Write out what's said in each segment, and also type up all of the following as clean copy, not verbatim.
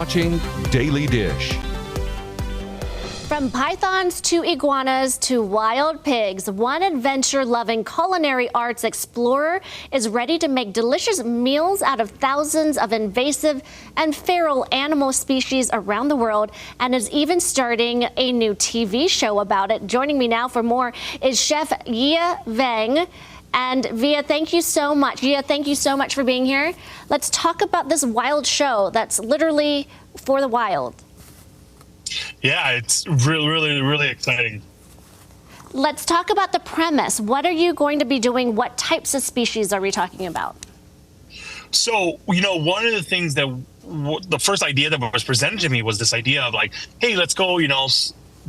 Watching Daily Dish. From pythons to iguanas to wild pigs, one adventure-loving culinary arts explorer is ready to make delicious meals out of thousands of invasive and feral animal species around the world, and is even starting a new TV show about it. Joining me now for more is Chef Yia Vang. And Yia, thank you so much. Yia, thank you so much for being here. Let's talk about this wild show that's literally for the wild. Yeah, it's really exciting. Let's talk about the premise. What are you going to be doing? What types of species are we talking about? So, one of the things that the first idea that was presented to me was this idea of like, hey, let's go,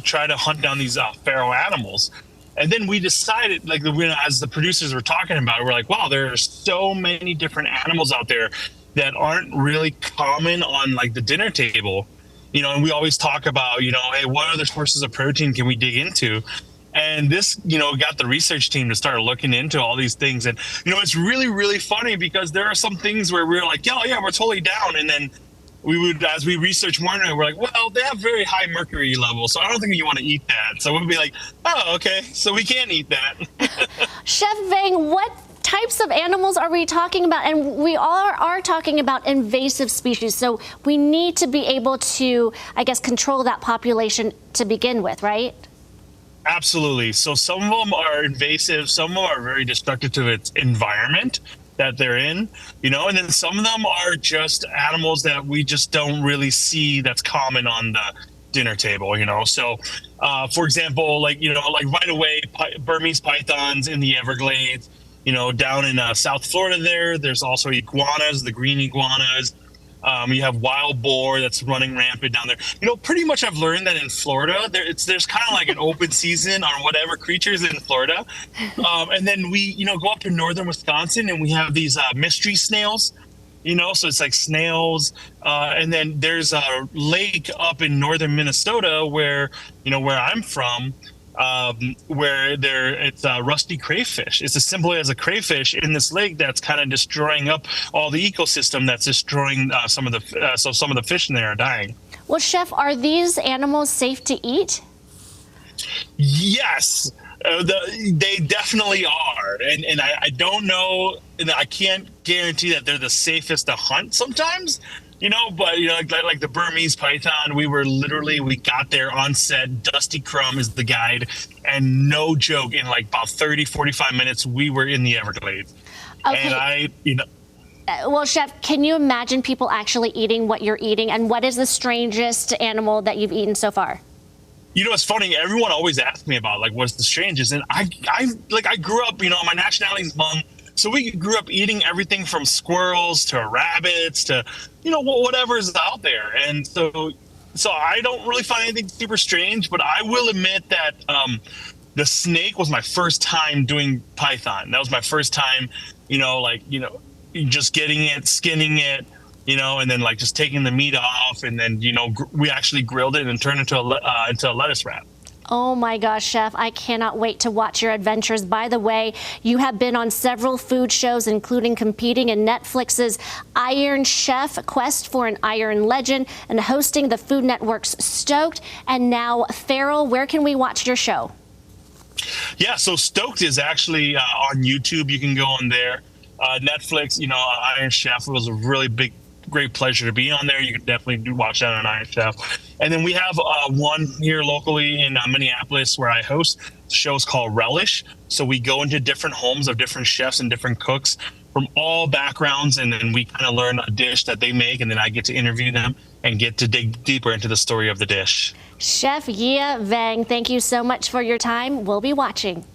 try to hunt down these feral animals. And then we decided, like, as the producers were talking about it, we're like, wow, there are so many different animals out there that aren't really common on like the dinner table. And we always talk about, hey, what other sources of protein can we dig into? And this, got the research team to start looking into all these things. And, it's really funny because there are some things where we're like, yeah, we're totally down. And then as we research more, we're like, well, they have very high mercury levels, so I don't think you want to eat that. So we'll be like, oh, okay, so we can't eat that. Chef Vang, what types of animals are we talking about? And we are talking about invasive species, so we need to be able to, I guess, control that population to begin with, right? Absolutely. So some of them are invasive, some of them are very destructive to its environment that they're in, and then some of them are just animals that we just don't really see that's common on the dinner table, So, for example, like right away, Burmese pythons in the Everglades, down in South Florida there's also iguanas, the green iguanas. You have wild boar that's running rampant down there. Pretty much I've learned that in Florida, there's kind of like an open season on whatever creatures in Florida. And then we, go up to northern Wisconsin and we have these mystery snails, so it's like snails. And then there's a lake up in northern Minnesota where I'm from, where it's a rusty crayfish. It's as simple as a crayfish in this lake that's kind of destroying up all the ecosystem. That's destroying some of the fish in there are dying. Well, Chef, are these animals safe to eat? Yes, they definitely are, and I don't know, and I can't guarantee that they're the safest to hunt sometimes. But like the Burmese python, we got there on set. Dusty Crumb is the guide, and no joke, in like about 30-45 minutes, we were in the Everglades. Okay. And well, Chef, can you imagine people actually eating what you're eating? And what is the strangest animal that you've eaten so far? It's funny. Everyone always asks me about like what's the strangest, and I grew up. My nationality is Hmong. So we grew up eating everything from squirrels to rabbits to, whatever's out there. And so I don't really find anything super strange, but I will admit that the snake was my first time doing python. That was my first time, just getting it, skinning it, and then like just taking the meat off. And then, we actually grilled it and turned it into a lettuce wrap. Oh my gosh, Chef, I cannot wait to watch your adventures. By the way, you have been on several food shows, including competing in Netflix's Iron Chef, Quest for an Iron Legend, and hosting the Food Network's Stoked, and now Feral. Where can we watch your show? Yeah, so Stoked is actually on YouTube. You can go on there. Netflix, Iron Chef was a really great pleasure to be on there. You can definitely watch that on Iron Chef. And then we have one here locally in Minneapolis where I host. The show's called Relish. So we go into different homes of different chefs and different cooks from all backgrounds, and then we kind of learn a dish that they make, and then I get to interview them and get to dig deeper into the story of the dish. Chef Yia Vang, thank you so much for your time. We'll be watching.